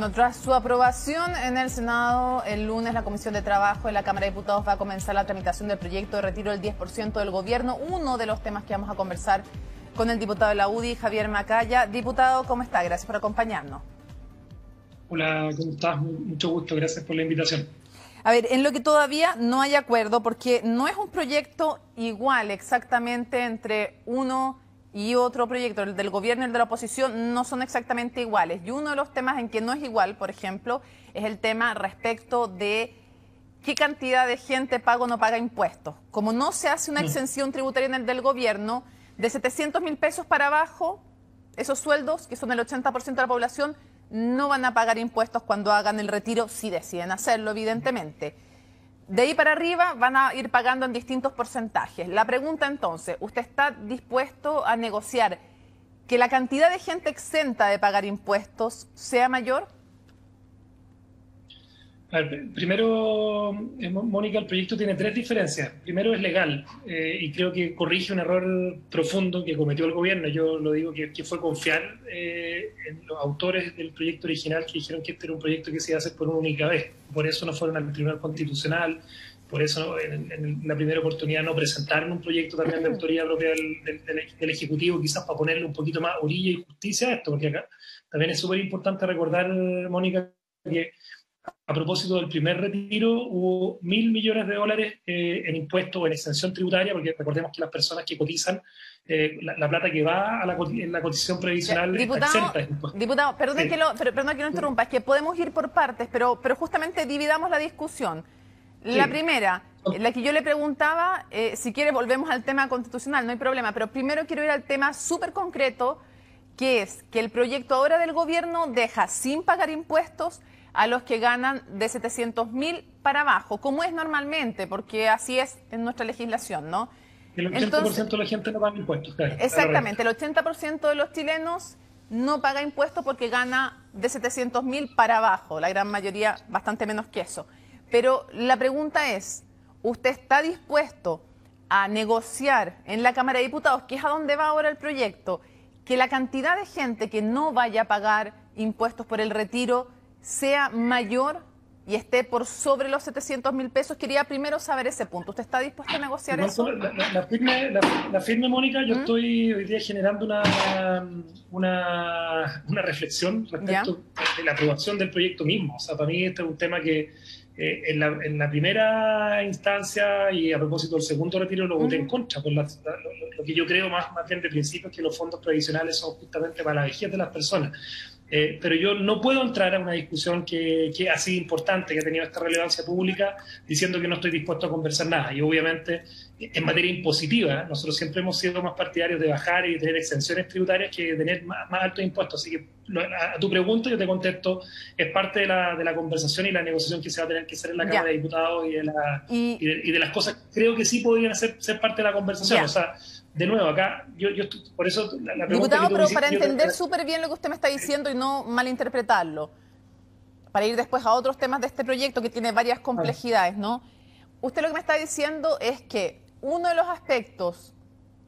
Bueno, tras su aprobación en el Senado, el lunes la Comisión de Trabajo de la Cámara de Diputados va a comenzar la tramitación del proyecto de retiro del 10% del gobierno, uno de los temas que vamos a conversar con el diputado de la UDI, Javier Macaya. Diputado, ¿cómo está? Gracias por acompañarnos. Hola, ¿cómo estás? Mucho gusto, gracias por la invitación. A ver, en lo que todavía no hay acuerdo, porque no es un proyecto igual exactamente entre uno y otro proyecto, el del gobierno y el de la oposición, no son exactamente iguales. Y uno de los temas en que no es igual, por ejemplo, es el tema respecto de qué cantidad de gente paga o no paga impuestos. Como no se hace una exención tributaria en el del gobierno, de 700.000 pesos para abajo, esos sueldos, que son el 80% de la población, no van a pagar impuestos cuando hagan el retiro, si deciden hacerlo, evidentemente. De ahí para arriba van a ir pagando en distintos porcentajes. La pregunta entonces, ¿usted está dispuesto a negociar que la cantidad de gente exenta de pagar impuestos sea mayor? A ver, primero, Mónica, el proyecto tiene tres diferencias. Primero, es legal y creo que corrige un error profundo que cometió el gobierno. Yo lo digo que fue confiar en los autores del proyecto original, que dijeron que este era un proyecto que se iba a hacer por una única vez. Por eso no fueron al Tribunal Constitucional, por eso en la primera oportunidad no presentaron un proyecto también de autoría propia del Ejecutivo, quizás para ponerle un poquito más orilla y justicia a esto, porque acá también es súper importante recordar, Mónica, que a propósito del primer retiro, hubo $1.000 millones en impuestos o en exención tributaria, porque recordemos que las personas que cotizan, la plata que va en la cotización previsional está exenta de impuestos. Diputado, perdón, que lo interrumpa, es que podemos ir por partes, pero justamente dividamos la discusión. La primera, la que yo le preguntaba, si quiere volvemos al tema constitucional, no hay problema, pero primero quiero ir al tema súper concreto, que es que el proyecto ahora del gobierno deja sin pagar impuestos a los que ganan de 700.000 para abajo, como es normalmente, porque así es en nuestra legislación, ¿no? El 80% de la gente no paga impuestos, claro. Exactamente, el 80% de los chilenos no paga impuestos porque gana de 700.000 para abajo, la gran mayoría bastante menos que eso. Pero la pregunta es, ¿usted está dispuesto a negociar en la Cámara de Diputados, que es a donde va ahora el proyecto, que la cantidad de gente que no vaya a pagar impuestos por el retiro sea mayor y esté por sobre los 700.000 pesos? Quería primero saber ese punto. ¿Usted está dispuesto a negociar eso? La firme, Mónica, yo estoy hoy día generando una reflexión respecto de la aprobación del proyecto mismo. O sea, para mí este es un tema que en la primera instancia y a propósito del segundo retiro lo voté en contra. Por lo que yo creo más bien de principio es que los fondos previsionales son justamente para la vejez de las personas. Pero yo no puedo entrar a una discusión que ha sido importante, que ha tenido esta relevancia pública, diciendo que no estoy dispuesto a conversar nada. Y obviamente, en materia impositiva, nosotros siempre hemos sido más partidarios de bajar y tener exenciones tributarias que de tener más altos impuestos. Así que a tu pregunta yo te contesto, es parte de la conversación y la negociación que se va a tener que hacer en la Cámara de Diputados y de las cosas que creo que sí podrían ser parte de la conversación. O sea, de nuevo, acá, por eso la pregunta. Diputado, pero para entender súper bien lo que usted me está diciendo y no malinterpretarlo, para ir después a otros temas de este proyecto que tiene varias complejidades, ¿no? Usted lo que me está diciendo es que uno de los aspectos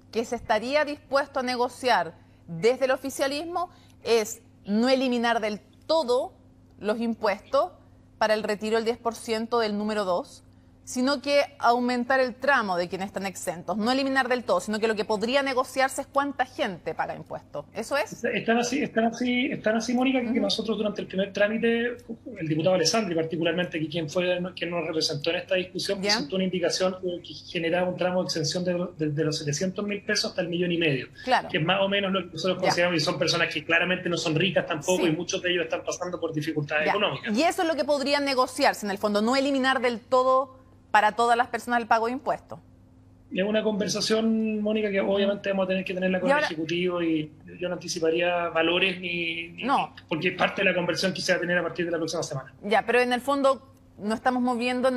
que se estaría dispuesto a negociar desde el oficialismo es no eliminar del todo los impuestos para el retiro del 10% del número 2, sino que aumentar el tramo de quienes están exentos. No eliminar del todo, sino que lo que podría negociarse es cuánta gente paga impuestos. ¿Eso es? Están así, Mónica, que nosotros durante el primer trámite, el diputado Alessandri particularmente, quien nos representó en esta discusión, presentó una indicación que generaba un tramo de exención de los 700.000 pesos hasta el 1,5 millones, que es más o menos lo que nosotros consideramos, y son personas que claramente no son ricas tampoco, y muchos de ellos están pasando por dificultades económicas. Y eso es lo que podría negociarse, en el fondo, no eliminar del todo para todas las personas el pago de impuestos. Es una conversación, Mónica, que obviamente vamos a tener que tenerla con el Ejecutivo, y yo no anticiparía valores porque es parte de la conversación que se va a tener a partir de la próxima semana. Ya, pero en el fondo no estamos moviendo,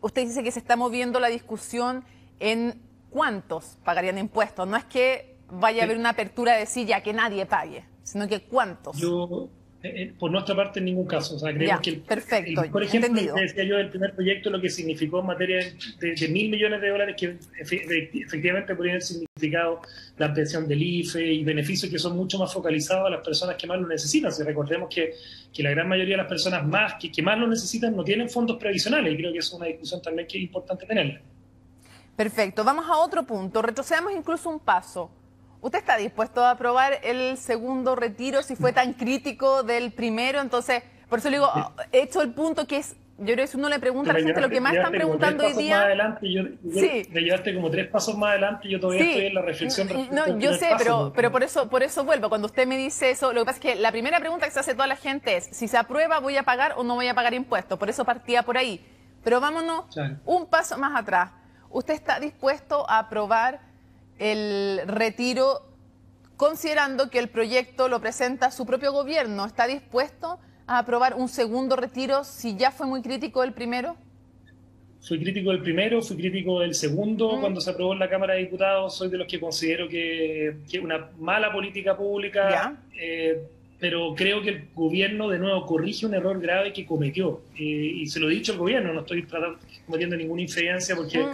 usted dice que se está moviendo la discusión en cuántos pagarían impuestos. No es que vaya a haber una apertura de decir ya que nadie pague, sino que cuántos. Por nuestra parte, en ningún caso. O sea, creemos que perfecto, por ejemplo, entendido. decía yo, el primer proyecto, lo que significó en materia de $1.000 millones, que efectivamente podría haber significado la ampliación del IFE y beneficios que son mucho más focalizados a las personas que más lo necesitan. Si recordemos que la gran mayoría de las personas que más lo necesitan no tienen fondos previsionales, y creo que es una discusión también que es importante tenerla. Perfecto, vamos a otro punto, retrocedamos incluso un paso. ¿Usted está dispuesto a aprobar el segundo retiro si fue tan crítico del primero? Entonces, por eso le digo, he hecho el punto que es, yo creo que si uno le pregunta a la gente lo que más están preguntando hoy día... Me llevaste como 3 pasos más adelante y yo todavía estoy en la reflexión. No, yo sé, pero por eso vuelvo. Cuando usted me dice eso, lo que pasa es que la primera pregunta que se hace toda la gente es, si se aprueba, ¿voy a pagar o no voy a pagar impuestos? Por eso partía por ahí. Pero vámonos un paso más atrás. ¿Usted está dispuesto a aprobar el retiro considerando que el proyecto lo presenta su propio gobierno? ¿Está dispuesto a aprobar un segundo retiro si ya fue muy crítico el primero? Fui crítico del primero, fui crítico del segundo cuando se aprobó en la Cámara de Diputados. Soy de los que considero que es una mala política pública, pero creo que el gobierno de nuevo corrige un error grave que cometió. Y se lo he dicho al gobierno, no estoy cometiendo ninguna infidencia porque...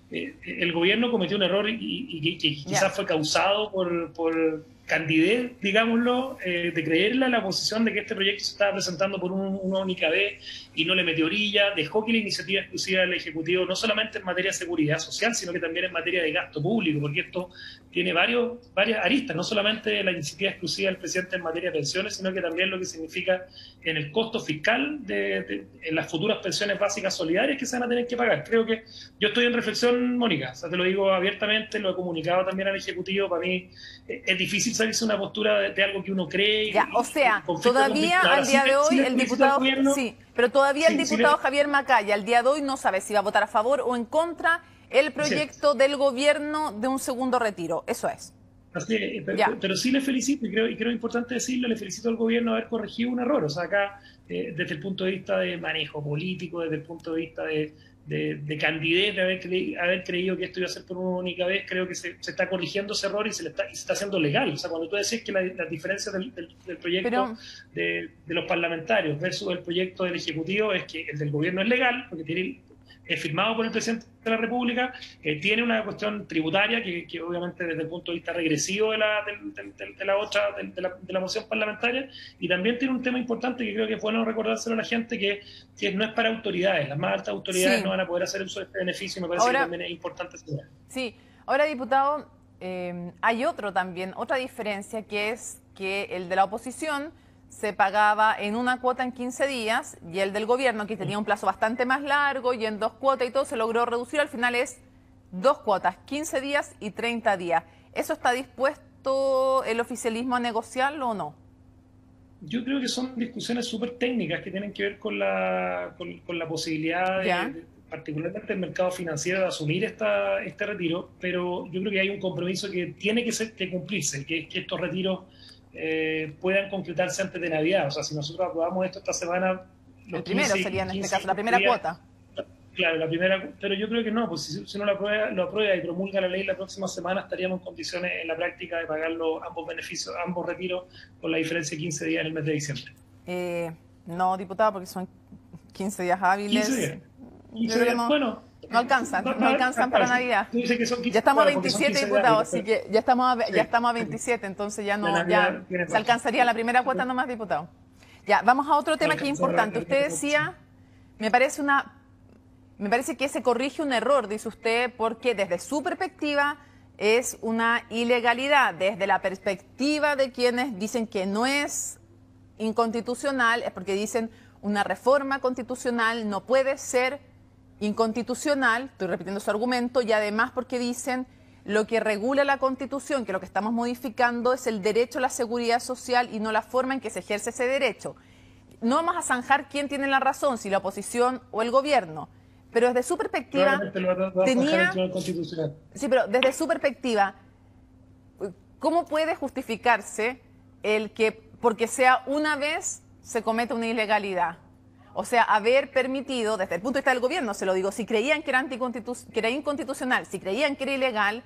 el gobierno cometió un error y que quizás fue causado por candidez, digámoslo, de creerle a la oposición de que este proyecto se estaba presentando por una única vez y no le metió orilla, dejó que la iniciativa exclusiva del Ejecutivo, no solamente en materia de seguridad social, sino que también en materia de gasto público, porque esto tiene varias aristas, no solamente la iniciativa exclusiva del presidente en materia de pensiones, sino que también lo que significa en el costo fiscal en las futuras pensiones básicas solidarias que se van a tener que pagar. Creo que yo estoy en reflexión, Mónica, o sea, te lo digo abiertamente, lo he comunicado también al Ejecutivo. Para mí es difícil salirse una postura de algo que uno cree. O sea, todavía al día de hoy el diputado... pero todavía el diputado Javier Macaya al día de hoy no sabe si va a votar a favor o en contra el proyecto del gobierno de un segundo retiro. Eso es. Pero sí le felicito, y creo importante decirlo, le felicito al gobierno haber corregido un error. O sea, acá, desde el punto de vista de manejo político, desde el punto de vista de candidez, de haber creído que esto iba a ser por una única vez, creo que se está corrigiendo ese error y se está haciendo legal. O sea, cuando tú decís que las diferencias del proyecto de los parlamentarios versus el proyecto del Ejecutivo es que el del gobierno es legal, porque es firmado por el presidente de la República, tiene una cuestión tributaria que obviamente desde el punto de vista regresivo de la moción parlamentaria, y también tiene un tema importante que creo que es bueno recordárselo a la gente, que no es para autoridades. Las más altas autoridades no van a poder hacer uso de este beneficio, y me parece que también es importante saber. Sí, ahora, diputado, hay otra diferencia, que es que el de la oposición se pagaba en una cuota en 15 días y el del gobierno, que tenía un plazo bastante más largo y en 2 cuotas y todo, se logró reducir. Al final es 2 cuotas, 15 días y 30 días. ¿Eso está dispuesto el oficialismo a negociarlo o no? Yo creo que son discusiones súper técnicas que tienen que ver con la posibilidad particularmente el mercado financiero, de asumir este retiro, pero yo creo que hay un compromiso que tiene que cumplirse, que estos retiros puedan concretarse antes de Navidad. O sea, si nosotros aprobamos esto esta semana... El primero sería en este caso, la primera cuota. Claro, la primera, pero yo creo que no, pues si uno lo aprueba y promulga la ley la próxima semana, estaríamos en condiciones en la práctica de pagar ambos beneficios, ambos retiros, con la diferencia de 15 días en el mes de diciembre. No, diputado, porque son 15 días hábiles. 15 días. 15 días, bueno... No alcanzan para Navidad. Ya estamos a 27, diputado, así que ya estamos a 27, entonce ya se alcanzaría la primera cuota nomás, diputado. Ya, vamos a otro tema que es importante. Usted decía, me parece que se corrige un error, dice usted, porque desde su perspectiva es una ilegalidad. Desde la perspectiva de quienes dicen que no es inconstitucional, es porque dicen una reforma constitucional no puede ser inconstitucional, estoy repitiendo su argumento, y además porque dicen lo que regula la Constitución, que lo que estamos modificando es el derecho a la seguridad social y no la forma en que se ejerce ese derecho. No vamos a zanjar quién tiene la razón, si la oposición o el gobierno, pero desde su perspectiva pero desde su perspectiva, ¿cómo puede justificarse el que porque sea una vez se cometa una ilegalidad? O sea, haber permitido, desde el punto de vista del gobierno, se lo digo, si creían que era inconstitucional, si creían que era ilegal,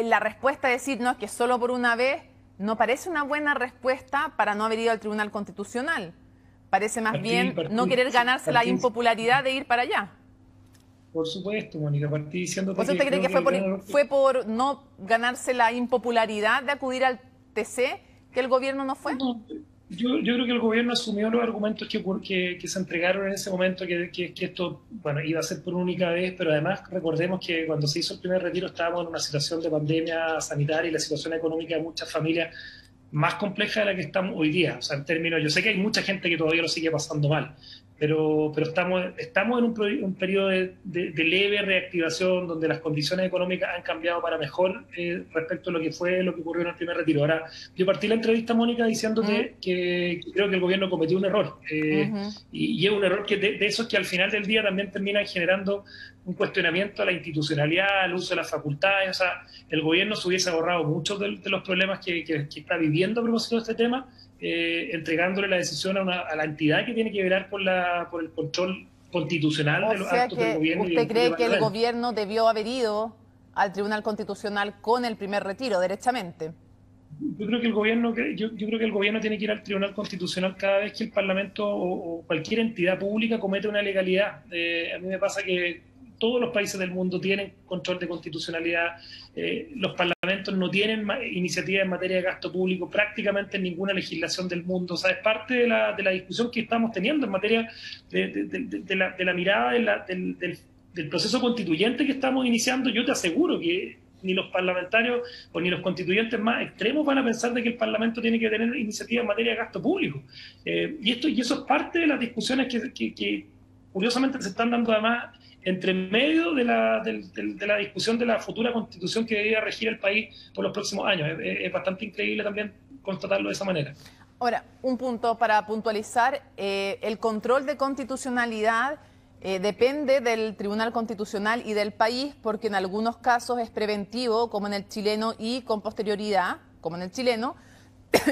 la respuesta es decir, no, es que solo por una vez no parece una buena respuesta para no haber ido al Tribunal Constitucional. Parece más bien no querer ganarse la impopularidad de ir para allá. Por supuesto, Mónica, partí diciéndote ¿Usted cree que fue por no ganarse la impopularidad de acudir al TC que el gobierno no fue? No, yo creo que el gobierno asumió los argumentos que se entregaron en ese momento, que esto, bueno, iba a ser por única vez, pero además recordemos que cuando se hizo el primer retiro estábamos en una situación de pandemia sanitaria y la situación económica de muchas familias más compleja de la que estamos hoy día. O sea, en términos, yo sé que hay mucha gente que todavía lo sigue pasando mal, pero estamos en un periodo de leve reactivación donde las condiciones económicas han cambiado para mejor respecto a lo que ocurrió en el primer retiro. Ahora, yo partí la entrevista, Mónica, diciéndote que creo que el gobierno cometió un error. Y es un error que de esos que al final del día también terminan generando un cuestionamiento a la institucionalidad, al uso de las facultades. O sea, el gobierno se hubiese ahorrado muchos de los problemas que está viviendo a propósito de este tema, entregándole la decisión a la entidad que tiene que velar por el control constitucional de los actos del gobierno. ¿Usted cree que el gobierno debió haber ido al Tribunal Constitucional con el primer retiro, derechamente? Yo creo que el gobierno, tiene que ir al Tribunal Constitucional cada vez que el Parlamento o cualquier entidad pública comete una ilegalidad. A mí me pasa que todos los países del mundo tienen control de constitucionalidad, los parlamentos no tienen iniciativas en materia de gasto público prácticamente en ninguna legislación del mundo. O sea, es parte de la discusión que estamos teniendo en materia de la mirada del proceso constituyente que estamos iniciando. Yo te aseguro que ni los parlamentarios o ni los constituyentes más extremos van a pensar de que el Parlamento tiene que tener iniciativas en materia de gasto público. Y eso es parte de las discusiones que curiosamente se están dando además entre medio de la discusión de la futura constitución que debería regir el país por los próximos años. Es bastante increíble también constatarlo de esa manera. Ahora, un punto para puntualizar, el control de constitucionalidad depende del Tribunal Constitucional y del país, porque en algunos casos es preventivo, como en el chileno, y con posterioridad, como en el chileno,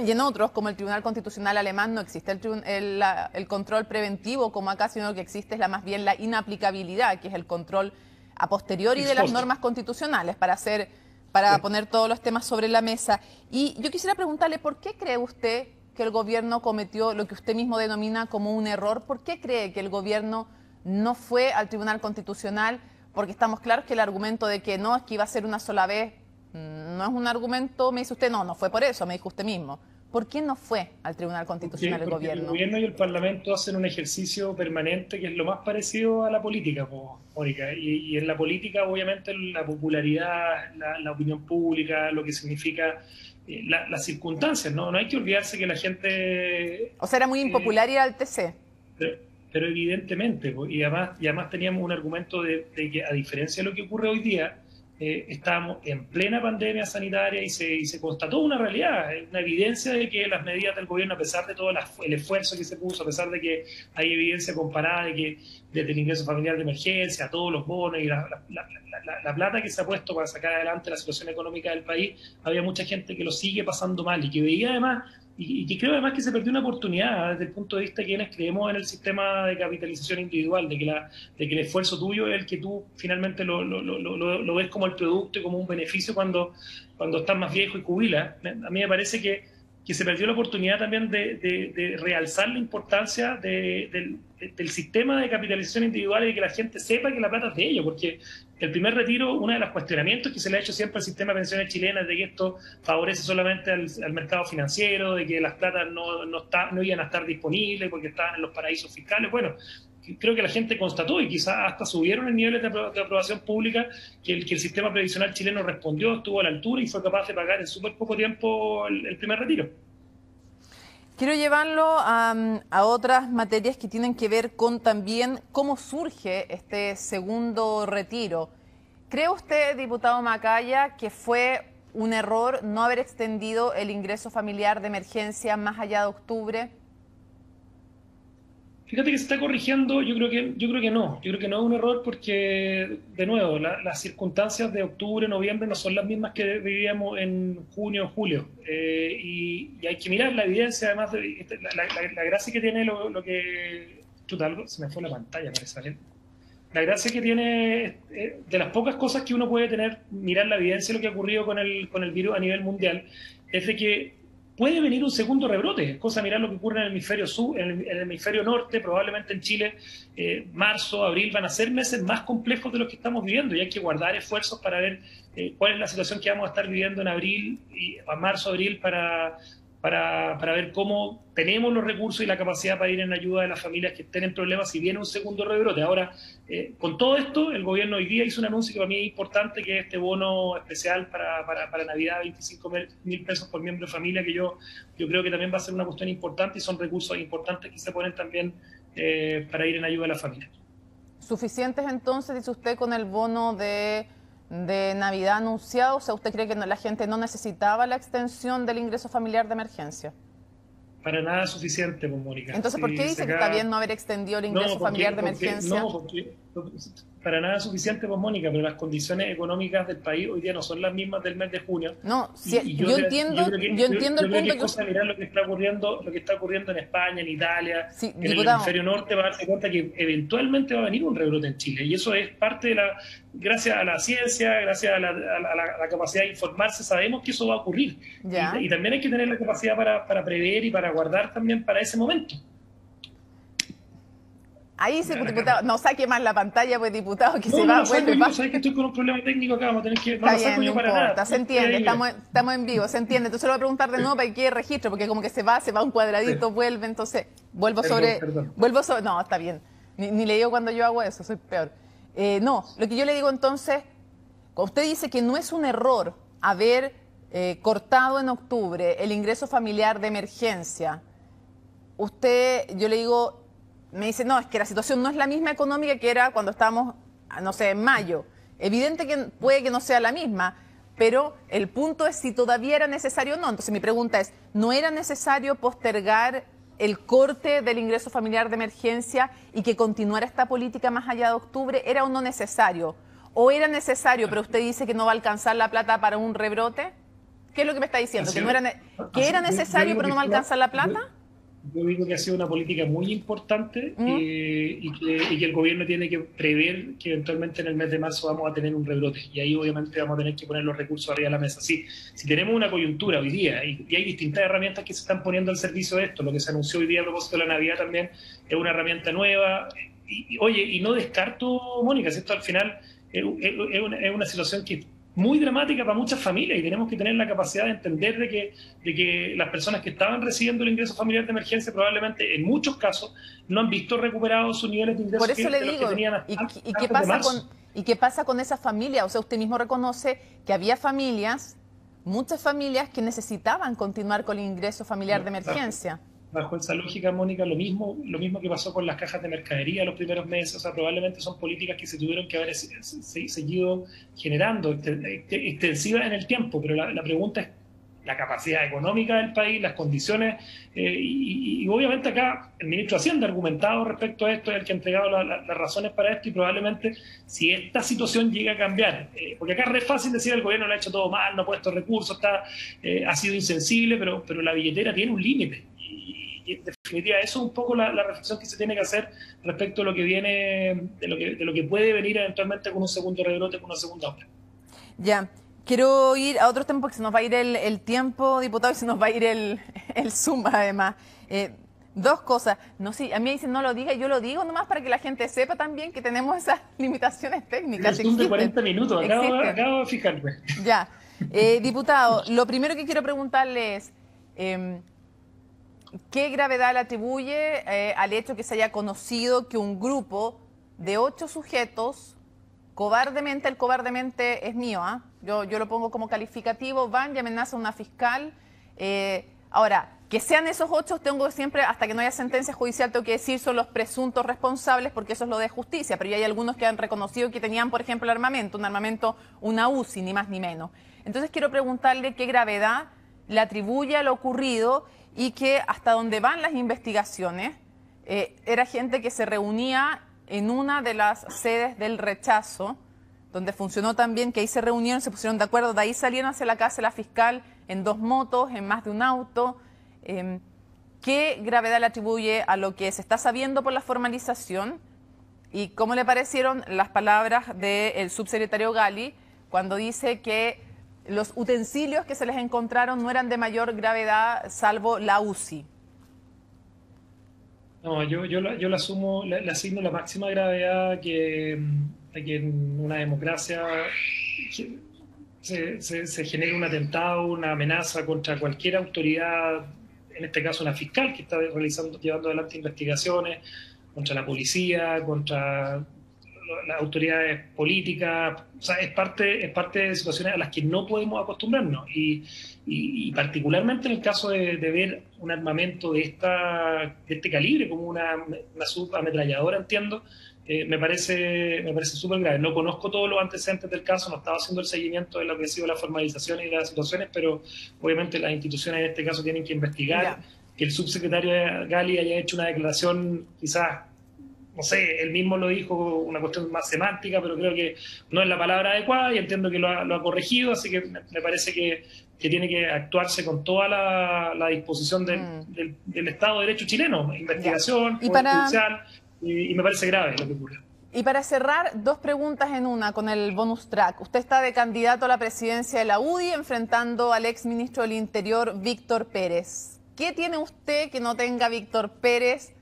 y en otros, como el Tribunal Constitucional alemán, no existe el control preventivo como acá, sino que existe más bien la inaplicabilidad, que es el control a posteriori de las normas constitucionales, para poner todos los temas sobre la mesa. Y yo quisiera preguntarle, ¿por qué cree usted que el gobierno cometió lo que usted mismo denomina como un error? ¿Por qué cree que el gobierno no fue al Tribunal Constitucional? Porque estamos claros que el argumento de que no, es que iba a ser una sola vez, no es un argumento. Me dice usted, no fue por eso, me dijo usted mismo. ¿Por qué no fue al Tribunal Constitucional el gobierno? El gobierno y el Parlamento hacen un ejercicio permanente que es lo más parecido a la política, Mónica. Y en la política, obviamente, la popularidad, la opinión pública, lo que significa las circunstancias, ¿no? No hay que olvidarse que la gente... O sea, era muy impopular ir al TC. Pero evidentemente, y además teníamos un argumento de que, a diferencia de lo que ocurre hoy día, estábamos en plena pandemia sanitaria y se constató una realidad, una evidencia de que las medidas del gobierno, a pesar de todo el esfuerzo que se puso, a pesar de que hay evidencia comparada de que desde el ingreso familiar de emergencia, todos los bonos y la plata que se ha puesto para sacar adelante la situación económica del país, había mucha gente que lo sigue pasando mal y que veía además, y que creo además que se perdió una oportunidad desde el punto de vista de quienes creemos en el sistema de capitalización individual, de que el esfuerzo tuyo es el que tú finalmente lo ves como el producto y como un beneficio cuando estás más viejo y jubilas. A mí me parece que se perdió la oportunidad también de realzar la importancia del sistema de capitalización individual y de que la gente sepa que la plata es de ellos, porque el primer retiro, uno de los cuestionamientos que se le ha hecho siempre al sistema de pensiones chilenas es de que esto favorece solamente al mercado financiero, de que las platas no iban a estar disponibles porque estaban en los paraísos fiscales. Bueno, creo que la gente constató y quizás hasta subieron el nivel de aprobación pública que el sistema previsional chileno respondió, estuvo a la altura y fue capaz de pagar en súper poco tiempo el primer retiro. Quiero llevarlo a otras materias que tienen que ver con también cómo surge este segundo retiro. ¿Cree usted, diputado Macaya, que fue un error no haber extendido el ingreso familiar de emergencia más allá de octubre? Fíjate que se está corrigiendo, yo creo que no. Yo creo que no es un error porque, de nuevo, las circunstancias de octubre, noviembre no son las mismas que vivíamos en junio, julio. Y hay que mirar la evidencia, además, la gracia que tiene lo que... Chuta, algo, se me fue la pantalla, parece, ¿vale? La gracia que tiene, de las pocas cosas que uno puede tener, mirar la evidencia de lo que ha ocurrido con el virus a nivel mundial, es de que puede venir un segundo rebrote. Es cosa mirar lo que ocurre en el hemisferio sur, en el hemisferio norte, probablemente en Chile, marzo, abril, van a ser meses más complejos de los que estamos viviendo y hay que guardar esfuerzos para ver cuál es la situación que vamos a estar viviendo en abril, a marzo, abril, para ver cómo tenemos los recursos y la capacidad para ir en ayuda de las familias que estén en problemas si viene un segundo rebrote. Ahora, con todo esto, el gobierno hoy día hizo un anuncio que para mí es importante, que es este bono especial para Navidad, 25.000 pesos por miembro de familia, que yo creo que también va a ser una cuestión importante y son recursos importantes que se ponen también para ir en ayuda de las familias. ¿Suficientes entonces, dice usted, con el bono de Navidad anunciado? O sea, ¿usted cree que la gente no necesitaba la extensión del ingreso familiar de emergencia? Para nada suficiente, pues, Mónica. Entonces, ¿por qué dice que está bien no haber extendido el ingreso familiar de emergencia? Porque para nada suficiente, pues, Mónica, pero las condiciones económicas del país hoy día no son las mismas del mes de junio. No, sí, yo entiendo el punto que usted... mirar lo que está ocurriendo en España, en Italia, sí, en el hemisferio norte, va a darse cuenta que eventualmente va a venir un rebrote en Chile. Y eso es parte de gracias a la ciencia, gracias a la capacidad de informarse, sabemos que eso va a ocurrir. Y también hay que tener la capacidad para prever y para guardar también para ese momento. Ahí sí, diputado, no saque más la pantalla, pues, diputado, que se va, vuelve. Sabes que estoy con un problema técnico acá, vamos a tener que... No lo saco yo para nada. Se entiende, estamos en vivo, se entiende. Entonces lo voy a preguntar de nuevo para que quede registro, porque como que se va un cuadradito, vuelve, entonces vuelvo sobre... No, está bien. Ni le digo cuando yo hago eso, soy peor. No, lo que yo le digo entonces, usted dice que no es un error haber cortado en octubre el ingreso familiar de emergencia. Usted, yo le digo... Me dice, no, es que la situación no es la misma económica que era cuando estábamos, no sé, en mayo. Evidente que puede que no sea la misma, pero el punto es si todavía era necesario o no. Entonces mi pregunta es, ¿no era necesario postergar el corte del ingreso familiar de emergencia y que continuara esta política más allá de octubre? ¿Era o no necesario? ¿O era necesario, pero usted dice que no va a alcanzar la plata para un rebrote? ¿Qué es lo que me está diciendo? ¿Que era necesario, pero no va a alcanzar la plata? Yo digo que ha sido una política muy importante y que el gobierno tiene que prever que eventualmente en el mes de marzo vamos a tener un rebrote y ahí obviamente vamos a tener que poner los recursos arriba de la mesa. Sí, si tenemos una coyuntura hoy día y hay distintas herramientas que se están poniendo al servicio de esto, lo que se anunció hoy día a propósito de la Navidad también es una herramienta nueva y no descarto, Mónica, si esto al final es una situación que muy dramática para muchas familias y tenemos que tener la capacidad de entender de que las personas que estaban recibiendo el ingreso familiar de emergencia probablemente en muchos casos no han visto recuperados sus niveles de ingresos. Por eso le digo, ¿y qué pasa con esas familias? O sea, usted mismo reconoce que había familias, muchas familias que necesitaban continuar con el ingreso familiar de emergencia. Bajo esa lógica, Mónica, lo mismo que pasó con las cajas de mercadería los primeros meses, o sea, probablemente son políticas que se tuvieron que haber seguido generando, extensivas en el tiempo, pero la pregunta es la capacidad económica del país, las condiciones, y obviamente acá el ministro de Hacienda ha argumentado respecto a esto, es el que ha entregado las razones para esto, y probablemente si esta situación llega a cambiar, porque acá es re fácil decir el gobierno lo ha hecho todo mal, no ha puesto recursos, ha sido insensible, pero la billetera tiene un límite. Y en definitiva, eso es un poco la reflexión que se tiene que hacer respecto a lo que viene, de lo que puede venir eventualmente con un segundo rebrote, con una segunda ola. Ya, quiero ir a otro tema porque se nos va a ir el tiempo, diputado, y se nos va a ir el Zoom además. Dos cosas. No, sí, a mí me dicen no lo diga, yo lo digo nomás para que la gente sepa también que tenemos esas limitaciones técnicas. El Zoom de 40 minutos, acabo de fijarme. Ya, diputado, lo primero que quiero preguntarle es... ¿qué gravedad le atribuye al hecho que se haya conocido que un grupo de 8 sujetos, cobardemente, el cobardemente es mío, yo lo pongo como calificativo, van y amenazan a una fiscal? Ahora, que sean esos 8, tengo siempre, hasta que no haya sentencia judicial, tengo que decir, son los presuntos responsables, porque eso es lo de justicia, pero ya hay algunos que han reconocido que tenían, por ejemplo, un armamento, una UCI, ni más ni menos. Entonces quiero preguntarle qué gravedad le atribuye a lo ocurrido y que hasta donde van las investigaciones, era gente que se reunía en una de las sedes del rechazo, donde funcionó también, que ahí se reunieron, se pusieron de acuerdo, de ahí salieron hacia la casa de la fiscal en 2 motos, en más de un auto. ¿Qué gravedad le atribuye a lo que se está sabiendo por la formalización, ¿Y cómo le parecieron las palabras del subsecretario Gali cuando dice que los utensilios que se les encontraron no eran de mayor gravedad salvo la UCI? No, yo le asumo, le asigno la máxima gravedad que en una democracia se genere un atentado, una amenaza contra cualquier autoridad, en este caso una fiscal que está llevando adelante investigaciones, contra la policía, contra las autoridades políticas. O sea, es parte de situaciones a las que no podemos acostumbrarnos. Y particularmente en el caso de ver un armamento de este calibre, como una subametralladora, entiendo, me parece súper grave. No conozco todos los antecedentes del caso, no estaba haciendo el seguimiento de lo que ha sido la formalización y las situaciones, pero obviamente las instituciones en este caso tienen que investigar. Ya. Que el subsecretario Gali haya hecho una declaración, quizás, no sé, él mismo lo dijo, una cuestión más semántica, pero creo que no es la palabra adecuada y entiendo que lo ha corregido, así que me parece que tiene que actuarse con toda la disposición del Estado de Derecho chileno, investigación, judicial, y me parece grave lo que ocurre. Y para cerrar, dos preguntas en una con el bonus track. Usted está de candidato a la presidencia de la UDI enfrentando al exministro del Interior, Víctor Pérez. ¿Qué tiene usted que no tenga Víctor Pérez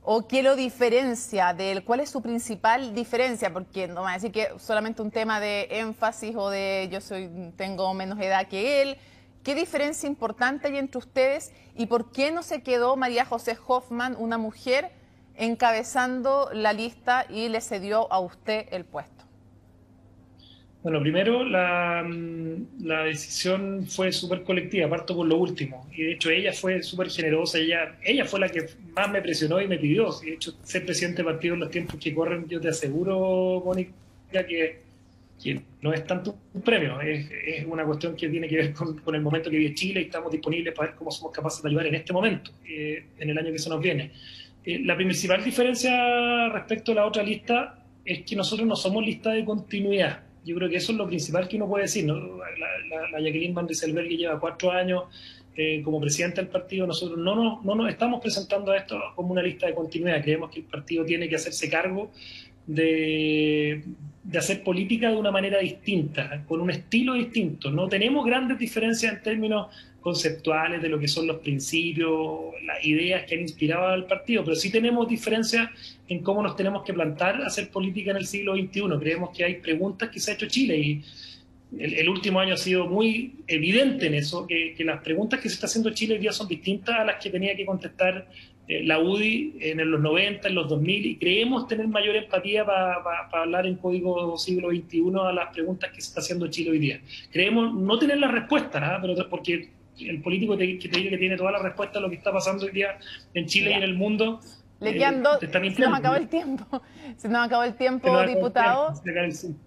o qué lo diferencia de él? ¿Cuál es su principal diferencia? Porque no me va a decir que solamente un tema de énfasis o de tengo menos edad que él. ¿Qué diferencia importante hay entre ustedes y por qué no se quedó María José Hoffman, una mujer, encabezando la lista y le cedió a usted el puesto? Bueno, primero la decisión fue súper colectiva, parto por lo último. Y de hecho ella fue súper generosa, ella fue la que más me presionó y me pidió. De hecho, ser presidente de partido en los tiempos que corren, yo te aseguro, Mónica, que no es tanto un premio, es una cuestión que tiene que ver con el momento que vive Chile y estamos disponibles para ver cómo somos capaces de ayudar en este momento, en el año que se nos viene. La principal diferencia respecto a la otra lista es que nosotros no somos lista de continuidad. Yo creo que eso es lo principal que uno puede decir, ¿no? La Jacqueline Van Rysselberghe que lleva 4 años como presidenta del partido. Nosotros no nos estamos presentando a esto como una lista de continuidad. Creemos que el partido tiene que hacerse cargo de hacer política de una manera distinta, con un estilo distinto. No tenemos grandes diferencias en términos conceptuales de lo que son los principios, las ideas que han inspirado al partido, pero sí tenemos diferencias en cómo nos tenemos que plantar a hacer política en el siglo XXI. Creemos que hay preguntas que se ha hecho Chile y el último año ha sido muy evidente en eso, que las preguntas que se está haciendo Chile hoy día son distintas a las que tenía que contestar la UDI en los 90, en los 2000, y creemos tener mayor empatía para hablar en código siglo XXI a las preguntas que se está haciendo Chile hoy día. Creemos no tener la respuesta, ¿no? Pero porque el político que te diga que tiene toda la respuesta a lo que está pasando hoy día en Chile y en el mundo, le quedan dos. Se nos acabó el tiempo. Se nos acabó el tiempo, diputado.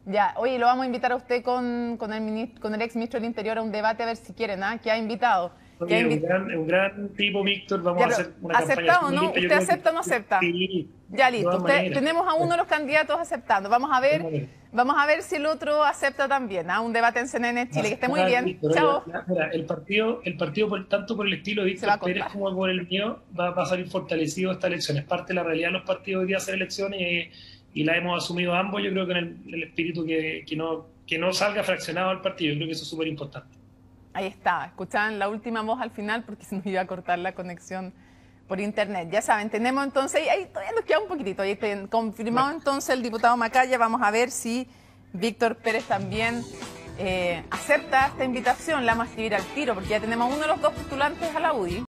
Ya, oye, lo vamos a invitar a usted con el ex ministro del Interior a un debate, a ver si quieren, ¿ah? Que ha invitado. Un gran tipo, Víctor. Vamos a hacer una campaña. ¿Aceptado, no? ¿Usted acepta o no acepta? Sí. Ya, listo. Tenemos a uno de los candidatos aceptando. Vamos a ver si el otro acepta también, ¿ah? Un debate en CNN Chile. Que esté muy bien. Víctor, chao. Mira, el partido tanto por el estilo de Víctor Pérez como por el mío, va a salir fortalecido esta elección. Es parte de la realidad de los partidos hoy día hacer elecciones y la hemos asumido ambos. Yo creo que en el espíritu que no salga fraccionado el partido. Yo creo que eso es súper importante. Ahí está, escuchaban la última voz al final porque se nos iba a cortar la conexión por internet. Ya saben, tenemos entonces, ahí todavía nos queda un poquitito, ahí está confirmado entonces el diputado Macaya. Vamos a ver si Víctor Pérez también acepta esta invitación. La vamos a escribir al tiro porque ya tenemos uno de los dos postulantes a la UDI.